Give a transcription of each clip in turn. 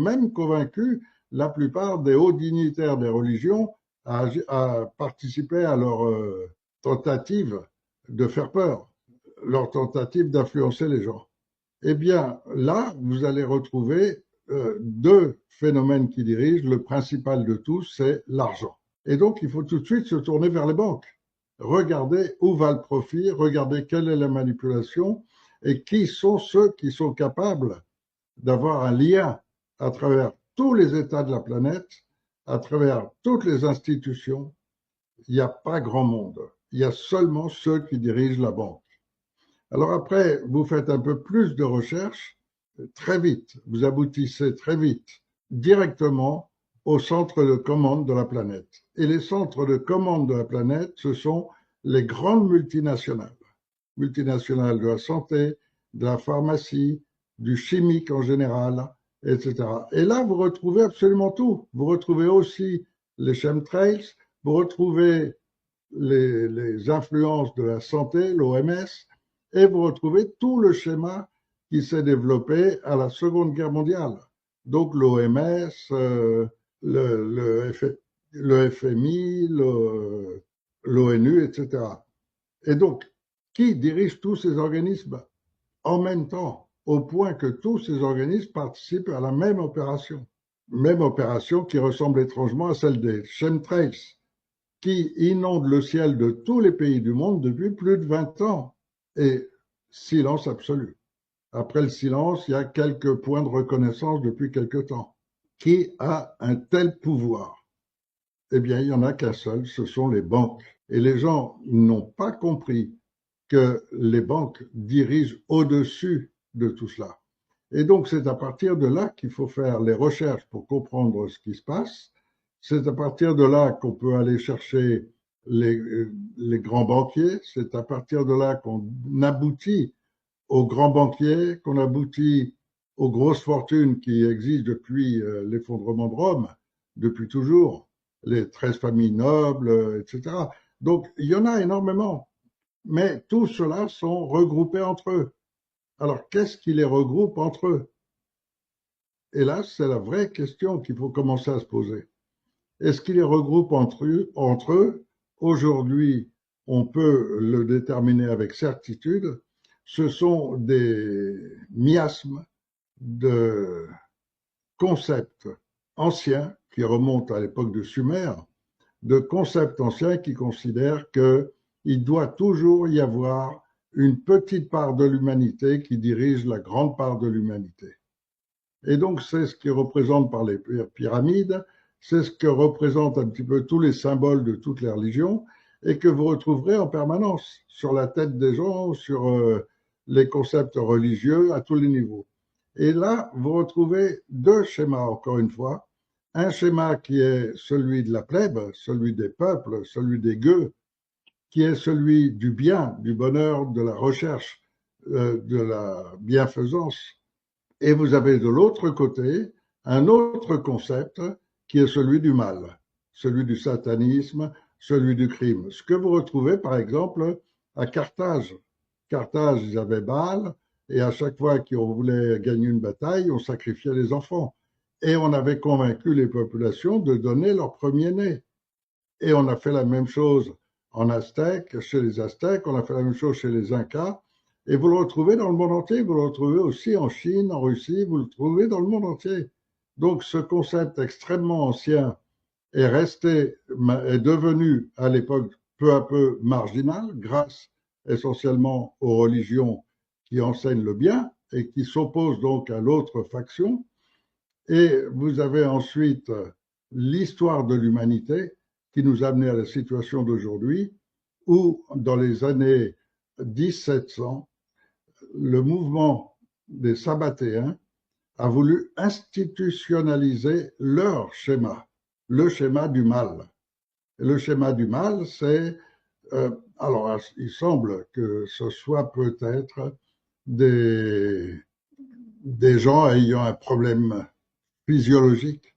même convaincu la plupart des hauts dignitaires des religions à participer à leur tentative de faire peur, leur tentative d'influencer les gens. Eh bien, là, vous allez retrouver deux phénomènes qui dirigent. Le principal de tous, c'est l'argent. Et donc, il faut tout de suite se tourner vers les banques. Regardez où va le profit, regardez quelle est la manipulation et qui sont ceux qui sont capables d'avoir un lien à travers tous les États de la planète, à travers toutes les institutions. Il n'y a pas grand monde. Il y a seulement ceux qui dirigent la banque. Alors après, vous faites un peu plus de recherche, très vite, vous aboutissez très vite directement au centre de commande de la planète. Et les centres de commande de la planète, ce sont les grandes multinationales. Multinationales de la santé, de la pharmacie, du chimique en général, etc. Et là, vous retrouvez absolument tout. Vous retrouvez aussi les chemtrails, vous retrouvez les influences de la santé, l'OMS, et vous retrouvez tout le schéma qui s'est développé à la Seconde Guerre mondiale. Donc l'OMS, le FMI, l'ONU, etc. Et donc, qui dirige tous ces organismes en même temps, au point que tous ces organismes participent à la même opération qui ressemble étrangement à celle des chemtrails, qui inonde le ciel de tous les pays du monde depuis plus de 20 ans. Et silence absolu. Après le silence, il y a quelques points de reconnaissance depuis quelque temps. Qui a un tel pouvoir? Eh bien, il n'y en a qu'un seul, ce sont les banques. Et les gens n'ont pas compris que les banques dirigent au-dessus de tout cela. Et donc, c'est à partir de là qu'il faut faire les recherches pour comprendre ce qui se passe. C'est à partir de là qu'on peut aller chercher les grands banquiers. C'est à partir de là qu'on aboutit aux grands banquiers, qu'on aboutit aux grosses fortunes qui existent depuis l'effondrement de Rome, depuis toujours, les 13 familles nobles, etc. Donc, il y en a énormément. Mais tous ceux-là sont regroupés entre eux. Alors, qu'est-ce qui les regroupe entre eux? Et là, c'est la vraie question qu'il faut commencer à se poser. Est-ce qu'ils les regroupent entre eux? Aujourd'hui, on peut le déterminer avec certitude. Ce sont des miasmes de concepts anciens qui remontent à l'époque de Sumer, de concepts anciens qui considèrent qu'il doit toujours y avoir une petite part de l'humanité qui dirige la grande part de l'humanité. Et donc, c'est ce qui représente par les pyramides, c'est ce que représentent un petit peu tous les symboles de toutes les religions et que vous retrouverez en permanence sur la tête des gens, sur les concepts religieux à tous les niveaux. Et là, vous retrouvez deux schémas, encore une fois. Un schéma qui est celui de la plèbe, celui des peuples, celui des gueux, qui est celui du bien, du bonheur, de la recherche, de la bienfaisance. Et vous avez de l'autre côté un autre concept qui est celui du mal, celui du satanisme, celui du crime. Ce que vous retrouvez par exemple à Carthage. Carthage, ils avaient Baal, et à chaque fois qu'on voulait gagner une bataille, on sacrifiait les enfants. Et on avait convaincu les populations de donner leur premier-né. Et on a fait la même chose en Aztèque, chez les Aztèques, on a fait la même chose chez les Incas, et vous le retrouvez dans le monde entier, vous le retrouvez aussi en Chine, en Russie, vous le trouvez dans le monde entier. Donc ce concept extrêmement ancien est devenu à l'époque peu à peu marginal, grâce essentiellement aux religions qui enseignent le bien et qui s'opposent donc à l'autre faction. Et vous avez ensuite l'histoire de l'humanité qui nous a amené à la situation d'aujourd'hui où, dans les années 1700, le mouvement des Sabbatéens a voulu institutionnaliser leur schéma, le schéma du mal. Et le schéma du mal, c'est, alors il semble que ce soit peut-être des gens ayant un problème physiologique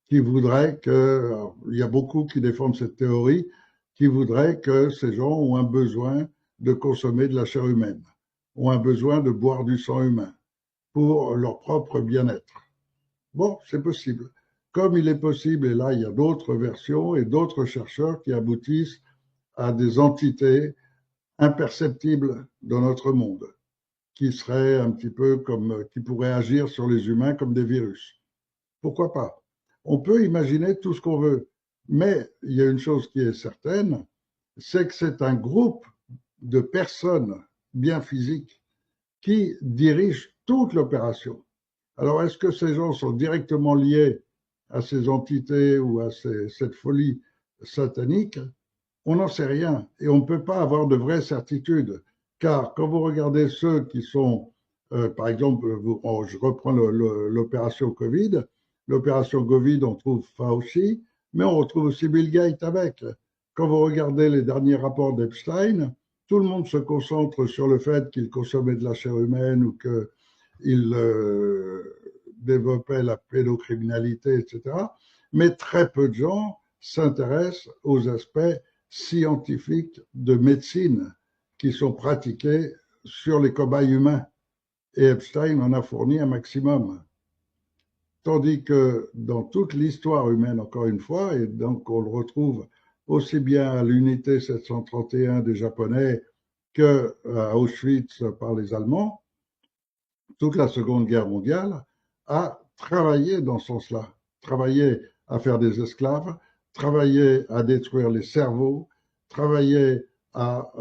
qui voudraient que, alors, il y a beaucoup qui défendent cette théorie, qui voudraient que ces gens ont un besoin de consommer de la chair humaine, ont un besoin de boire du sang humain pour leur propre bien-être. Bon, c'est possible. Comme il est possible, et là il y a d'autres versions et d'autres chercheurs qui aboutissent à des entités imperceptibles dans notre monde, qui seraient un petit peu comme, qui pourraient agir sur les humains comme des virus. Pourquoi pas? On peut imaginer tout ce qu'on veut, mais il y a une chose qui est certaine, c'est que c'est un groupe de personnes bien physiques qui dirigent toute l'opération. Alors, est-ce que ces gens sont directement liés à ces entités ou à cette folie satanique? On n'en sait rien et on ne peut pas avoir de vraies certitudes. Car quand vous regardez ceux qui sont, par exemple, je reprends l'opération Covid, l'opération Covid, on trouve Fauci, mais on retrouve aussi Bill Gates avec. Quand vous regardez les derniers rapports d'Epstein, tout le monde se concentre sur le fait qu'il consommait de la chair humaine ou qu'il développait la pédocriminalité, etc. Mais très peu de gens s'intéressent aux aspects scientifiques de médecine qui sont pratiqués sur les cobayes humains. Et Epstein en a fourni un maximum. Tandis que dans toute l'histoire humaine, encore une fois, et donc on le retrouve aussi bien à l'unité 731 des Japonais qu'à Auschwitz par les Allemands, toute la Seconde Guerre mondiale a travaillé dans ce sens-là, travaillé à faire des esclaves, travaillé à détruire les cerveaux, travaillé à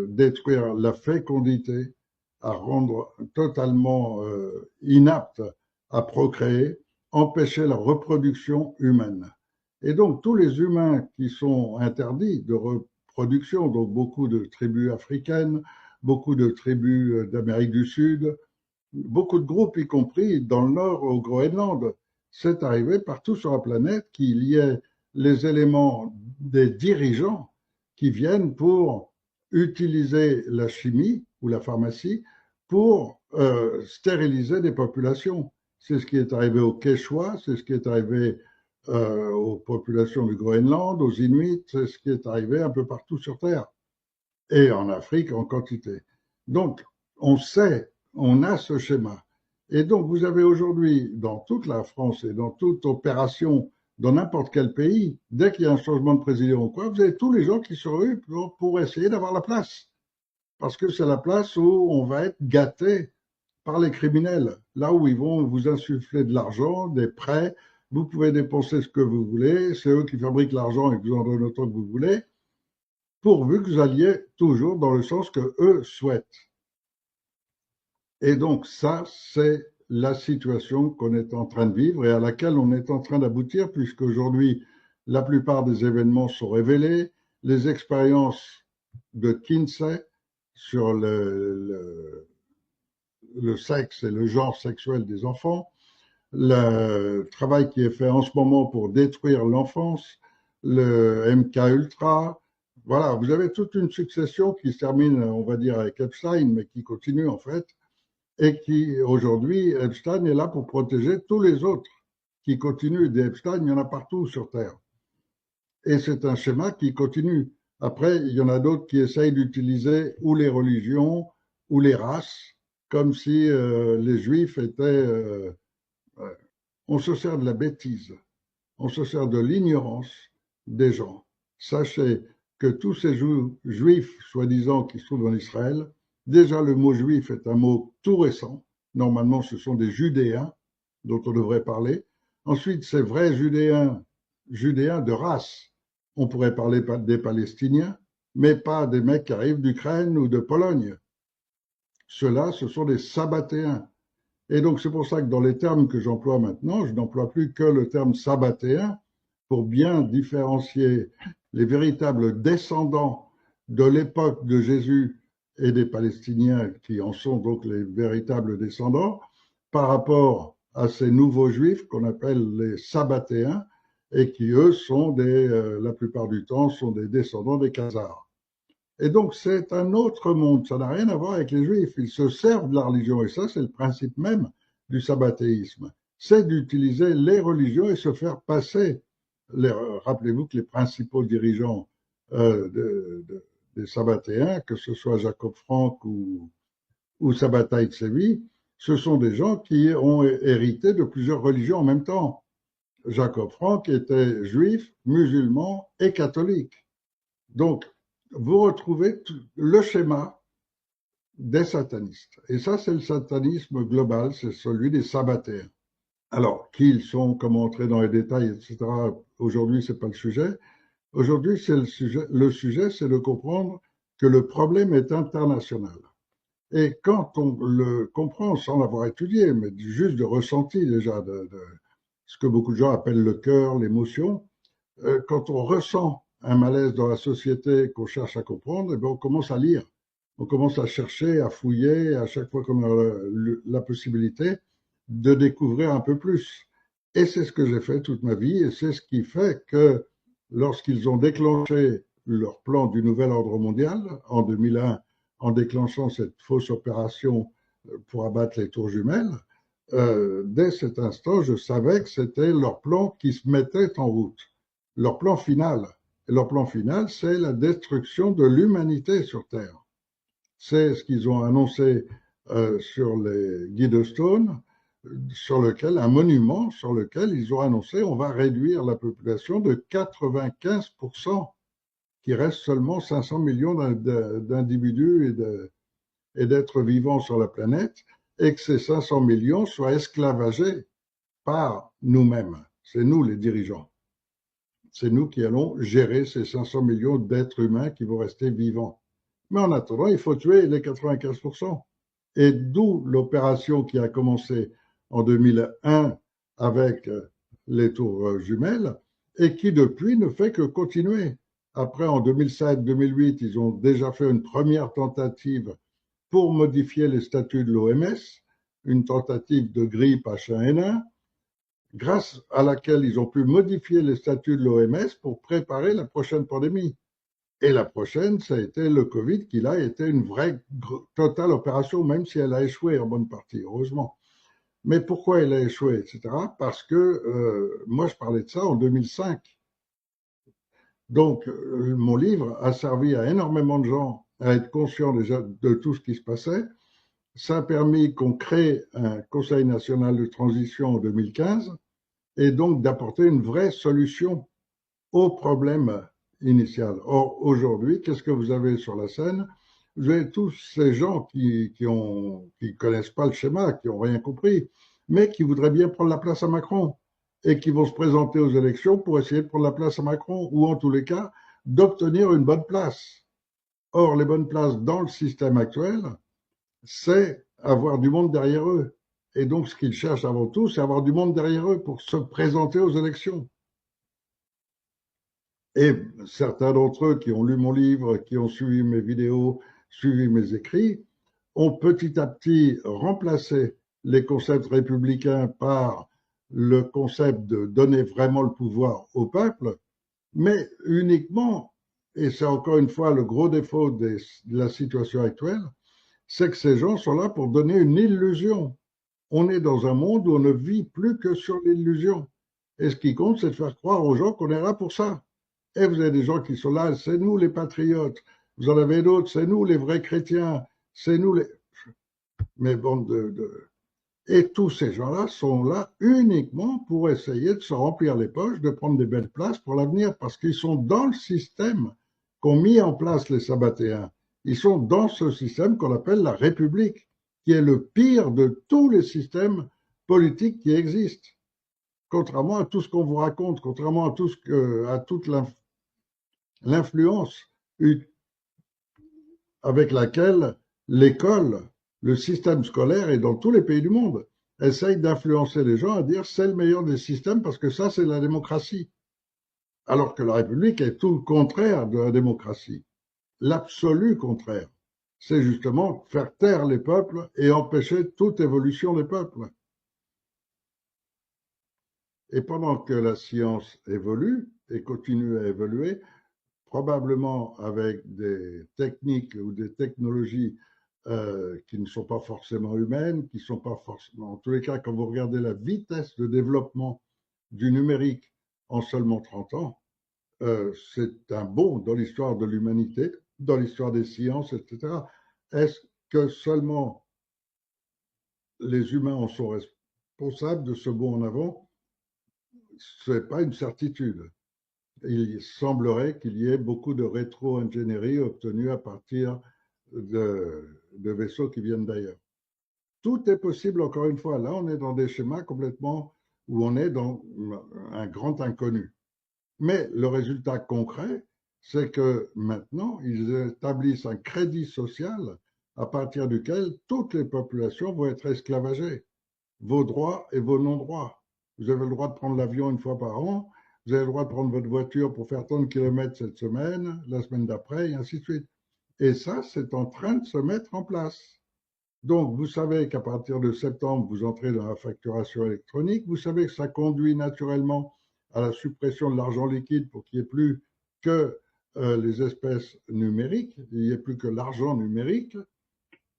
détruire la fécondité, à rendre totalement inapte à procréer, empêcher la reproduction humaine. Et donc tous les humains qui sont interdits de reproduction, donc beaucoup de tribus africaines, beaucoup de tribus d'Amérique du Sud, beaucoup de groupes, y compris dans le nord au Groenland. C'est arrivé partout sur la planète qu'il y ait les éléments des dirigeants qui viennent pour utiliser la chimie ou la pharmacie pour stériliser des populations. C'est ce qui est arrivé aux Quechua, c'est ce qui est arrivé aux populations du Groenland, aux Inuits, c'est ce qui est arrivé un peu partout sur Terre et en Afrique en quantité. Donc, on sait, on a ce schéma. Et donc, vous avez aujourd'hui, dans toute la France et dans toute opération, dans n'importe quel pays, dès qu'il y a un changement de président ou quoi, vous avez tous les gens qui sont rues pour essayer d'avoir la place. Parce que c'est la place où on va être gâté par les criminels. Là où ils vont vous insuffler de l'argent, des prêts, vous pouvez dépenser ce que vous voulez, c'est eux qui fabriquent l'argent et qui vous en donnent autant que vous voulez, pourvu que vous alliez toujours dans le sens que eux souhaitent. Et donc ça, c'est la situation qu'on est en train de vivre et à laquelle on est en train d'aboutir, puisqu'aujourd'hui, la plupart des événements sont révélés, les expériences de Kinsey sur le sexe et le genre sexuel des enfants, le travail qui est fait en ce moment pour détruire l'enfance, le MK Ultra. Voilà, vous avez toute une succession qui se termine, on va dire, avec Epstein, mais qui continue en fait, et qui aujourd'hui, Epstein est là pour protéger tous les autres qui continuent. Des Epstein, il y en a partout sur Terre. Et c'est un schéma qui continue. Après, il y en a d'autres qui essayent d'utiliser ou les religions ou les races, comme si les juifs étaient on se sert de la bêtise, on se sert de l'ignorance des gens. Sachez que tous ces juifs, soi-disant, qui se trouvent en Israël, déjà le mot juif est un mot tout récent. Normalement, ce sont des Judéens dont on devrait parler. Ensuite, ces vrais Judéens, Judéens de race, on pourrait parler des Palestiniens, mais pas des mecs qui arrivent d'Ukraine ou de Pologne. Ceux-là, ce sont des Sabbatéens. Et donc, c'est pour ça que dans les termes que j'emploie maintenant, je n'emploie plus que le terme sabbatéen pour bien différencier les véritables descendants de l'époque de Jésus et des Palestiniens qui en sont donc les véritables descendants par rapport à ces nouveaux juifs qu'on appelle les sabbatéens et qui, eux, sont la plupart du temps, sont des descendants des Khazars. Et donc, c'est un autre monde. Ça n'a rien à voir avec les Juifs. Ils se servent de la religion. Et ça, c'est le principe même du sabbatéisme. C'est d'utiliser les religions et se faire passer. Rappelez-vous que les principaux dirigeants des sabbatéens, que ce soit Jacob Frank ou Sabbatai Tzvi, Ce sont des gens qui ont hérité de plusieurs religions en même temps. Jacob Frank était juif, musulman et catholique. Donc, vous retrouvez le schéma des satanistes. Et ça, c'est le satanisme global, c'est celui des sabbatéens. Alors, qui ils sont, comment entrer dans les détails, etc. Aujourd'hui, c'est pas le sujet. Aujourd'hui, c'est le sujet. Le sujet, c'est de comprendre que le problème est international. Et quand on le comprend sans l'avoir étudié, mais juste de ressenti déjà, de ce que beaucoup de gens appellent le cœur, l'émotion, quand on ressent un malaise dans la société qu'on cherche à comprendre, eh bien, on commence à lire. On commence à chercher, à fouiller, à chaque fois qu'on a la possibilité de découvrir un peu plus. Et c'est ce que j'ai fait toute ma vie, et c'est ce qui fait que lorsqu'ils ont déclenché leur plan du nouvel ordre mondial en 2001, en déclenchant cette fausse opération pour abattre les tours jumelles, dès cet instant, je savais que c'était leur plan qui se mettait en route, leur plan final. Et leur plan final, c'est la destruction de l'humanité sur Terre. C'est ce qu'ils ont annoncé sur les Guides Stone, sur lequel, un monument sur lequel ils ont annoncé on va réduire la population de 95%, qu'il reste seulement 500 millions d'individus et d'êtres vivants sur la planète, et que ces 500 millions soient esclavagés par nous-mêmes. C'est nous les dirigeants. C'est nous qui allons gérer ces 500 millions d'êtres humains qui vont rester vivants. Mais en attendant, il faut tuer les 95%. Et d'où l'opération qui a commencé en 2001 avec les tours jumelles et qui depuis ne fait que continuer. Après, en 2007-2008, ils ont déjà fait une première tentative pour modifier les statuts de l'OMS, une tentative de grippe H1N1, grâce à laquelle ils ont pu modifier les statuts de l'OMS pour préparer la prochaine pandémie. Et la prochaine, ça a été le Covid, qui là a été une vraie totale opération, même si elle a échoué en bonne partie, heureusement. Mais pourquoi elle a échoué, etc. Parce que moi, je parlais de ça en 2005. Donc, mon livre a servi à énormément de gens à être conscients déjà de tout ce qui se passait. Ça a permis qu'on crée un Conseil national de transition en 2015 et donc d'apporter une vraie solution au problème initial. Or, aujourd'hui, qu'est-ce que vous avez sur la scène? Vous avez tous ces gens qui connaissent pas le schéma, qui ont rien compris, mais qui voudraient bien prendre la place à Macron et qui vont se présenter aux élections pour essayer de prendre la place à Macron ou en tous les cas d'obtenir une bonne place. Or, les bonnes places dans le système actuel, c'est avoir du monde derrière eux. Et donc, ce qu'ils cherchent avant tout, c'est avoir du monde derrière eux pour se présenter aux élections. Et certains d'entre eux qui ont lu mon livre, qui ont suivi mes vidéos, suivi mes écrits, ont petit à petit remplacé les concepts républicains par le concept de donner vraiment le pouvoir au peuple, mais uniquement, et c'est encore une fois le gros défaut de la situation actuelle, c'est que ces gens sont là pour donner une illusion. On est dans un monde où on ne vit plus que sur l'illusion. Et ce qui compte, c'est de faire croire aux gens qu'on est là pour ça. Et vous avez des gens qui sont là, c'est nous les patriotes. Vous en avez d'autres, c'est nous les vrais chrétiens. C'est nous les... Mais bon, Et tous ces gens-là sont là uniquement pour essayer de se remplir les poches, de prendre des belles places pour l'avenir, parce qu'ils sont dans le système qu'ont mis en place les Sabbatéens. Ils sont dans ce système qu'on appelle la République, qui est le pire de tous les systèmes politiques qui existent. Contrairement à tout ce qu'on vous raconte, contrairement à à toute l'influence avec laquelle l'école, le système scolaire et dans tous les pays du monde essaye d'influencer les gens à dire c'est le meilleur des systèmes parce que ça c'est la démocratie. Alors que la République est tout le contraire de la démocratie. L'absolu contraire. C'est justement faire taire les peuples et empêcher toute évolution des peuples. Et pendant que la science évolue et continue à évoluer, probablement avec des techniques ou des technologies qui ne sont pas forcément humaines, qui ne sont pas forcément... En tous les cas, quand vous regardez la vitesse de développement du numérique en seulement 30 ans, c'est un bond dans l'histoire de l'humanité, dans l'histoire des sciences, etc. Est-ce que seulement les humains en sont responsables de ce bond en avant, ce n'est pas une certitude. Il semblerait qu'il y ait beaucoup de rétro-ingénierie obtenue à partir de vaisseaux qui viennent d'ailleurs. Tout est possible, encore une fois. Là, on est dans des schémas complètement où on est dans un grand inconnu. Mais le résultat concret, c'est que maintenant, ils établissent un crédit social à partir duquel toutes les populations vont être esclavagées. Vos droits et vos non-droits. Vous avez le droit de prendre l'avion une fois par an, vous avez le droit de prendre votre voiture pour faire tant de kilomètres cette semaine, la semaine d'après, et ainsi de suite. Et ça, c'est en train de se mettre en place. Donc, vous savez qu'à partir de septembre, vous entrez dans la facturation électronique. Vous savez que ça conduit naturellement à la suppression de l'argent liquide pour qu'il n'y ait plus que les espèces numériques, il n'y ait plus que l'argent numérique,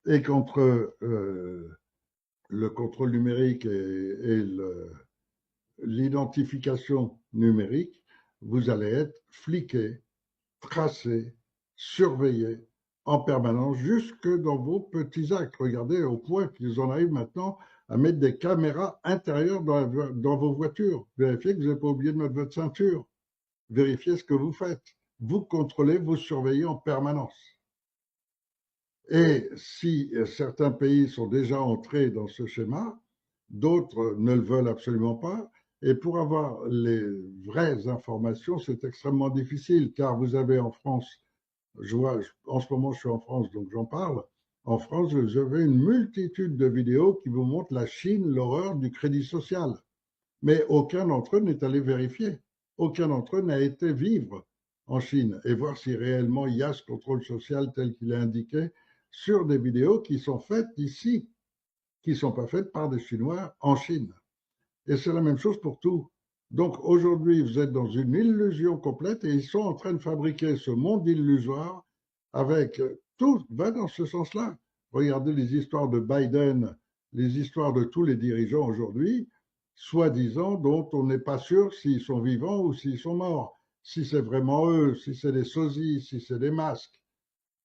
et qu'entre le contrôle numérique et l'identification numérique, vous allez être fliqué, tracé, surveillé en permanence jusque dans vos petits actes. Regardez au point qu'ils en arrivent maintenant à mettre des caméras intérieures dans vos voitures. Vérifiez que vous n'avez pas oublié de mettre votre ceinture. Vérifiez ce que vous faites. Vous contrôlez, vous surveillez en permanence. Et si certains pays sont déjà entrés dans ce schéma, d'autres ne le veulent absolument pas. Et pour avoir les vraies informations, c'est extrêmement difficile, car vous avez en France, en ce moment je suis en France, donc j'en parle, en France, vous avez une multitude de vidéos qui vous montrent la Chine, l'horreur du crédit social. Mais aucun d'entre eux n'est allé vérifier. Aucun d'entre eux n'a été vivre en Chine et voir si réellement il y a ce contrôle social tel qu'il est indiqué sur des vidéos qui sont faites ici, qui ne sont pas faites par des Chinois en Chine. Et c'est la même chose pour tout. Donc aujourd'hui, vous êtes dans une illusion complète et ils sont en train de fabriquer ce monde illusoire avec tout va dans ce sens-là. Regardez les histoires de Biden, les histoires de tous les dirigeants aujourd'hui, soi-disant, dont on n'est pas sûr s'ils sont vivants ou s'ils sont morts, si c'est vraiment eux, si c'est des sosies, si c'est des masques.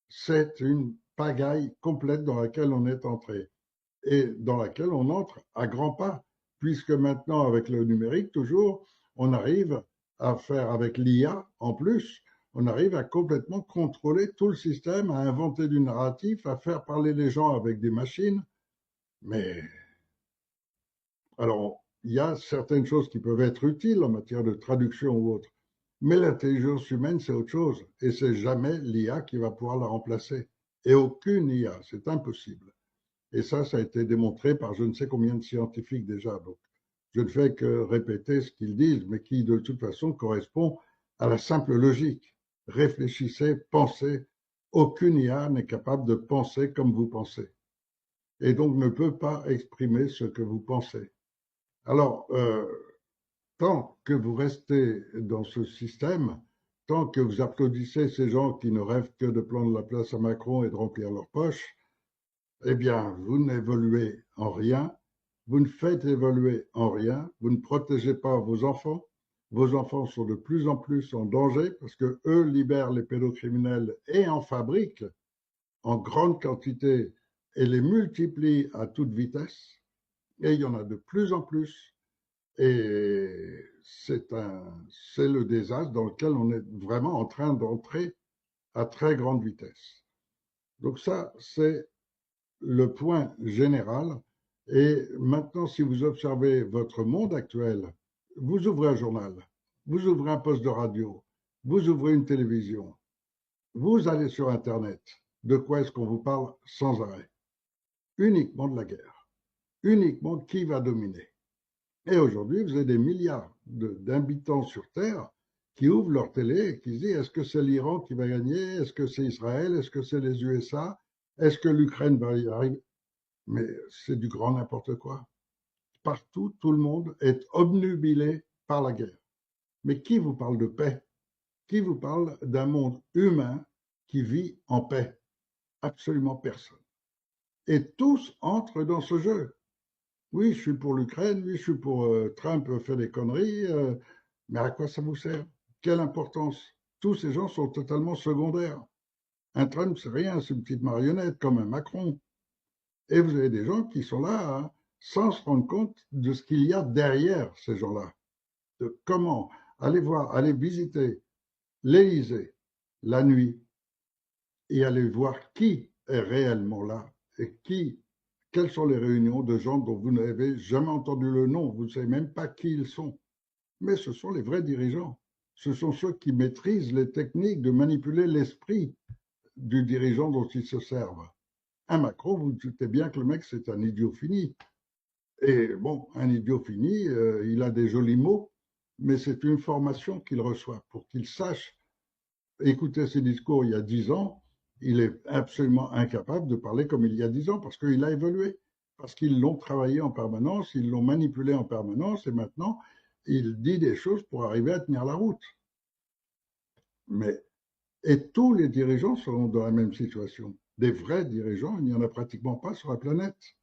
C'est une pagaille complète dans laquelle on est entré et dans laquelle on entre à grands pas, puisque maintenant, avec le numérique, toujours, on arrive à faire, avec l'IA en plus, on arrive à complètement contrôler tout le système, à inventer du narratif, à faire parler les gens avec des machines. Mais alors, il y a certaines choses qui peuvent être utiles en matière de traduction ou autre, mais l'intelligence humaine, c'est autre chose, et c'est jamais l'IA qui va pouvoir la remplacer. Et aucune IA, c'est impossible. Et ça a été démontré par je ne sais combien de scientifiques déjà. Donc, je ne fais que répéter ce qu'ils disent, mais qui de toute façon correspond à la simple logique. Réfléchissez, pensez. Aucune IA n'est capable de penser comme vous pensez. Et donc ne peut pas exprimer ce que vous pensez. Alors, tant que vous restez dans ce système, tant que vous applaudissez ces gens qui ne rêvent que de prendre la place à Macron et de remplir leurs poches, eh bien, vous n'évoluez en rien, vous ne faites évoluer en rien, vous ne protégez pas vos enfants sont de plus en plus en danger parce que eux libèrent les pédocriminels et en fabriquent en grande quantité et les multiplient à toute vitesse. Et il y en a de plus en plus. Et c'est le désastre dans lequel on est vraiment en train d'entrer à très grande vitesse. Donc ça, c'est le point général. Et maintenant, si vous observez votre monde actuel, vous ouvrez un journal, vous ouvrez un poste de radio, vous ouvrez une télévision, vous allez sur Internet. De quoi est-ce qu'on vous parle sans arrêt? Uniquement de la guerre. Uniquement qui va dominer. Et aujourd'hui, vous avez des milliards d'habitants sur Terre qui ouvrent leur télé et qui se disent est-ce que c'est l'Iran qui va gagner? Est-ce que c'est Israël? Est-ce que c'est les USA? Est-ce que l'Ukraine va y arriver? Mais c'est du grand n'importe quoi. Partout, tout le monde est obnubilé par la guerre. Mais qui vous parle de paix? Qui vous parle d'un monde humain qui vit en paix? Absolument personne. Et tous entrent dans ce jeu. Oui, je suis pour l'Ukraine, oui, je suis pour Trump fait des conneries, mais à quoi ça vous sert? Quelle importance? Tous ces gens sont totalement secondaires. Un Trump, c'est rien, c'est une petite marionnette comme un Macron. Et vous avez des gens qui sont là hein, sans se rendre compte de ce qu'il y a derrière ces gens-là. De comment aller voir, aller visiter l'Élysée la nuit et aller voir qui est réellement là et quelles sont les réunions de gens dont vous n'avez jamais entendu le nom, vous ne savez même pas qui ils sont. Mais ce sont les vrais dirigeants. Ce sont ceux qui maîtrisent les techniques de manipuler l'esprit du dirigeant dont ils se servent. Un Macron, vous doutez bien que le mec, c'est un idiot fini. Et bon, un idiot fini, il a des jolis mots, mais c'est une formation qu'il reçoit pour qu'il sache écouter ses discours il y a 10 ans. Il est absolument incapable de parler comme il y a 10 ans parce qu'il a évolué, parce qu'ils l'ont travaillé en permanence, ils l'ont manipulé en permanence et maintenant, il dit des choses pour arriver à tenir la route. Mais, et tous les dirigeants seront dans la même situation. Des vrais dirigeants, il n'y en a pratiquement pas sur la planète.